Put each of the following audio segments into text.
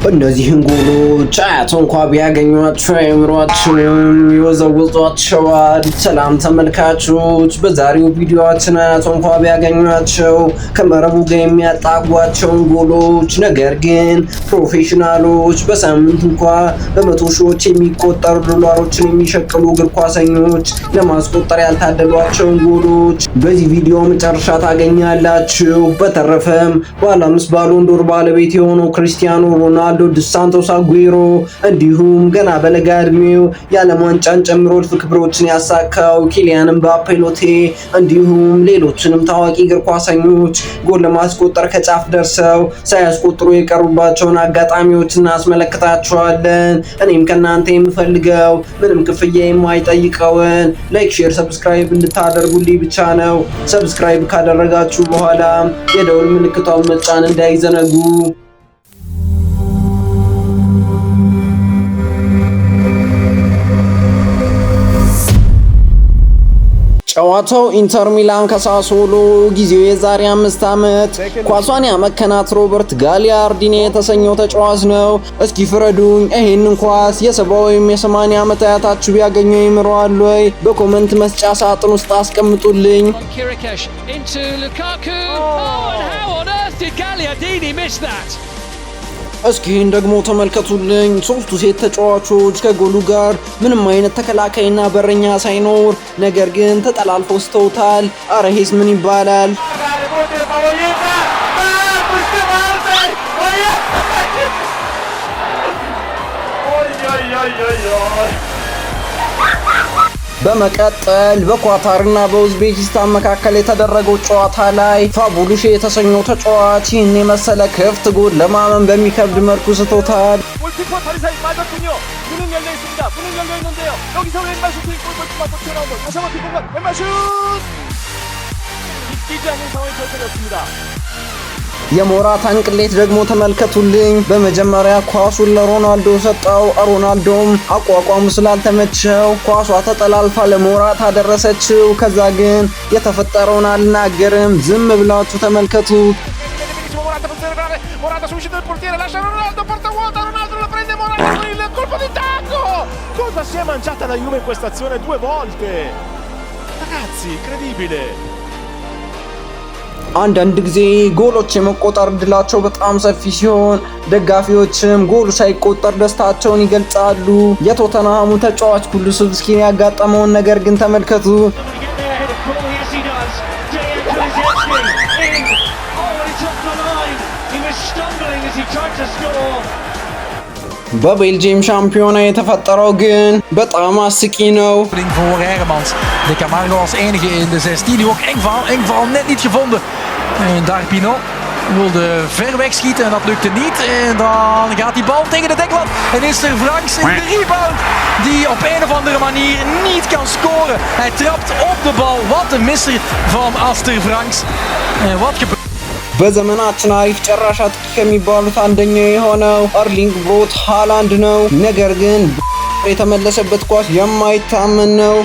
እነዚህን ጎሎች አያቶ እንኳ ቢያገኟቸው አእምሯቸውን ይወዘውዟቸዋል። ሰላም ተመልካቾች፣ በዛሬው ቪዲዮአችን አያቶ እንኳ ቢያገኟቸው ከመረቡ ጋር የሚያጣጓቸውን ጎሎች ነገር ግን ፕሮፌሽናሎች በሳምንት እንኳ በመቶ ሺዎች የሚቆጠሩ ዶላሮችን የሚሸቅሉ እግር ኳሰኞች ለማስቆጠር ያልታደሏቸውን ጎሎች በዚህ ቪዲዮ መጨረሻ ታገኛላችሁ። በተረፈም ባለ 5 ባሎን ዶር ባለቤት የሆነው ክርስቲያኖ ሮናልዶ ዶስ ሳንቶስ አጉዌሮ እንዲሁም ገና በለጋ እድሜው የዓለም ዋንጫን ጨምሮ እልፍ ክብሮችን ያሳካው ኪሊያን ምባፔ ሎቴ እንዲሁም ሌሎችንም ታዋቂ እግር ኳሰኞች ጎል ለማስቆጠር ከጫፍ ደርሰው ሳያስቆጥሩ የቀሩባቸውን አጋጣሚዎች እናስመለክታችኋለን። እኔም ከናንተ የምፈልገው ምንም ክፍያ የማይጠይቀውን ላይክ፣ ሼር፣ ሰብስክራይብ እንድታደርጉልኝ ብቻ ነው። ሰብስክራይብ ካደረጋችሁ በኋላ የደውል ምልክቷን መጫን እንዳይዘነጉ። ጨዋታው ኢንተር ሚላን ከሳሶሎ፣ ጊዜው የዛሬ 5 ዓመት። ኳሷን ያመከናት ሮበርት ጋሊያርዲኒ የተሰኘው ተጫዋች ነው። እስኪ ፍረዱኝ፣ ይሄንን ኳስ የ70 ወይም የ80 ዓመት አያታችሁ ቢያገኘው ይምረዋል ወይ? በኮመንት መስጫ ሳጥን ውስጥ አስቀምጡልኝ። እስኪ ይህን ደግሞ ተመልከቱልኝ። ሶስቱ ሴት ተጫዋቾች ከጎሉ ጋር ምንም አይነት ተከላካይና በረኛ ሳይኖር ነገር ግን ተጠላልፈው ስተውታል። አረ ሄስ ምን ይባላል? በመቀጠል በኳታርና በኡዝቤኪስታን መካከል የተደረገው ጨዋታ ላይ ፋቡሉሽ የተሰኘው ተጫዋች ይህን የመሰለ ክፍት ጎል ለማመን በሚከብድ መልኩ ስቶታል። የሞራታን ቅሌት ደግሞ ተመልከቱልኝ። በመጀመሪያ ኳሱን ለሮናልዶ ሰጠው። ሮናልዶም አቋቋሙ ስላልተመቸው ኳሷ ተጠላልፋ ለሞራታ ደረሰችው። ከዛ ግን የተፈጠረውን አልናገርም፣ ዝም ብላችሁ ተመልከቱ። አንዳንድ ጊዜ ጎሎች የመቆጠር እድላቸው በጣም ሰፊ ሲሆን ደጋፊዎችም ጎሉ ሳይቆጠር ደስታቸውን ይገልጻሉ። የቶተንሃሙ ተጫዋች ኩሉስቭስኪን ያጋጠመውን ነገር ግን ተመልከቱ። በቤልጂየም ሻምፒዮና የተፈጠረው ግን በጣም አስቂ ነው። De Camargo als enige in de 16, die ook Engval net niet gevonden. En daar Pinot wilde ver weg schieten en dat lukte niet. En dan gaat die bal tegen de deklat. En is er Franks in de rebound die op een of andere manier niet kan scoren. Hij trapt op de bal. Wat een misser van Aster Franks. En wat gebeurt? በዘመናችን አሪፍ ጨራሽ አጥቂ ከሚባሉት አንደኛው የሆነው አርሊንግ ብሮት ሃላንድ ነው። ነገር ግን የተመለሰበት ኳስ የማይታመን ነው።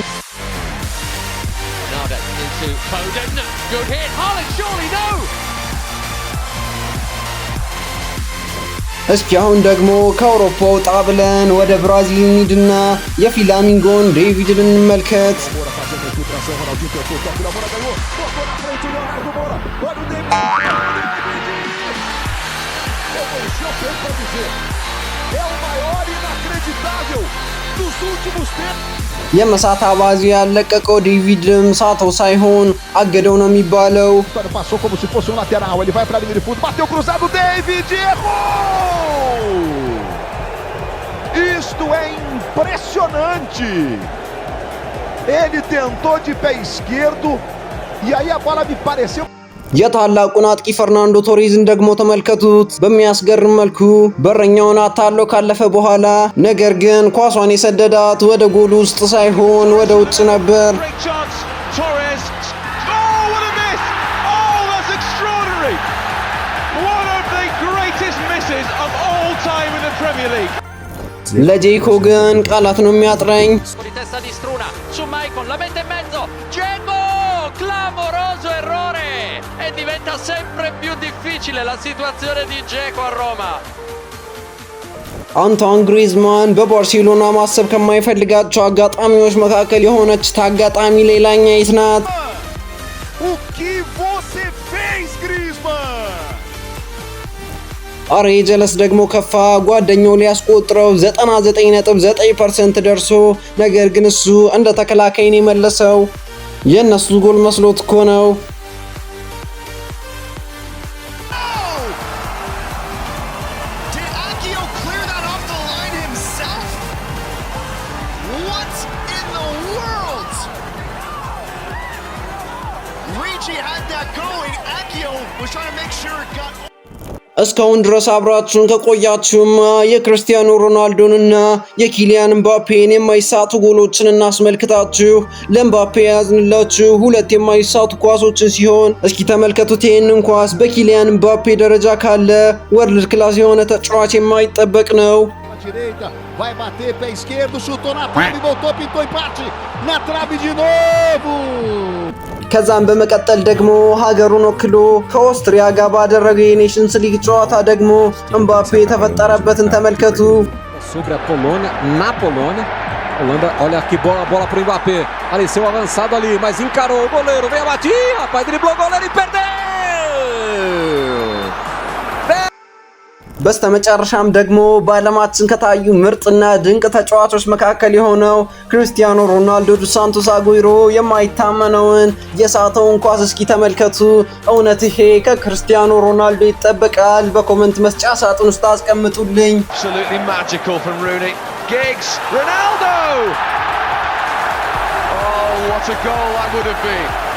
እስኪ አሁን ደግሞ ከአውሮፓ ወጣ ብለን ወደ ብራዚል እንሂድና የፍላሚንጎን ዴቪድን እንመልከት። የመሳት አባዜ ያለቀቀው ዴቪድም ሳተው ሳይሆን አገደው ነው የሚባለው። Isto é impressionante. Ele tentou de pé esquerdo e aí a bola me pareceu. የታላቁን አጥቂ ፈርናንዶ ቶሬዝን ደግሞ ተመልከቱት። በሚያስገርም መልኩ በረኛውን አታሎ ካለፈ በኋላ ነገር ግን ኳሷን የሰደዳት ወደ ጎል ውስጥ ሳይሆን ወደ ውጭ ነበር። ለጄኮ ግን ቃላት ነው የሚያጥረኝ። Clamoroso errore e diventa sempre più difficile la situazione di Dzeko a Roma. አንቷን ግሪዝማን በባርሴሎና ማሰብ ከማይፈልጋቸው አጋጣሚዎች መካከል የሆነች ታጋጣሚ ሌላኛይት ናት። O que você fez, Griezmann? አሬ ጀለስ ደግሞ ከፋ። ጓደኛው ሊያስቆጥረው 99.9% ደርሶ ነገር ግን እሱ እንደ ተከላካይ ነው የመለሰው። የነሱ ጎል መስሎት እኮ ነው። እስካሁን ድረስ አብራችሁን ከቆያችሁም የክርስቲያኖ ሮናልዶንና የኪሊያን ምባፔን የማይሳቱ ጎሎችን እናስመልክታችሁ። ለምባፔ ያዝንላችሁ ሁለት የማይሳቱ ኳሶችን ሲሆን እስኪ ተመልከቱት። ይህንን ኳስ በኪሊያን ምባፔ ደረጃ ካለ ወርልድ ክላስ የሆነ ተጫዋች የማይጠበቅ ነው። Vai bater pé esquerdo, chutou na trave, voltou, pintou empate na trave de novo. ከዛም በመቀጠል ደግሞ ሀገሩን ወክሎ ከኦስትሪያ ጋር ባደረገው የኔሽንስ ሊግ ጨዋታ ደግሞ ምባፔ የተፈጠረበትን ተመልከቱ። Sobre a Polônia, na Polônia. Holanda, olha que bola pro Mbappé. Apareceu avançado ali, mas encarou o goleiro. Vem a batida, rapaz, driblou o goleiro e perdeu. በስተመጨረሻም ደግሞ በዓለማችን ከታዩ ምርጥና ድንቅ ተጫዋቾች መካከል የሆነው ክርስቲያኖ ሮናልዶ ዶስ ሳንቶስ አጉዌሮ የማይታመነውን የሳተውን ኳስ እስኪ ተመልከቱ። እውነት ይሄ ከክርስቲያኖ ሮናልዶ ይጠበቃል? በኮሜንት መስጫ ሳጥን ውስጥ አስቀምጡልኝ። Absolutely magical from Rooney. Giggs, Ronaldo! Oh, what a goal that would have been.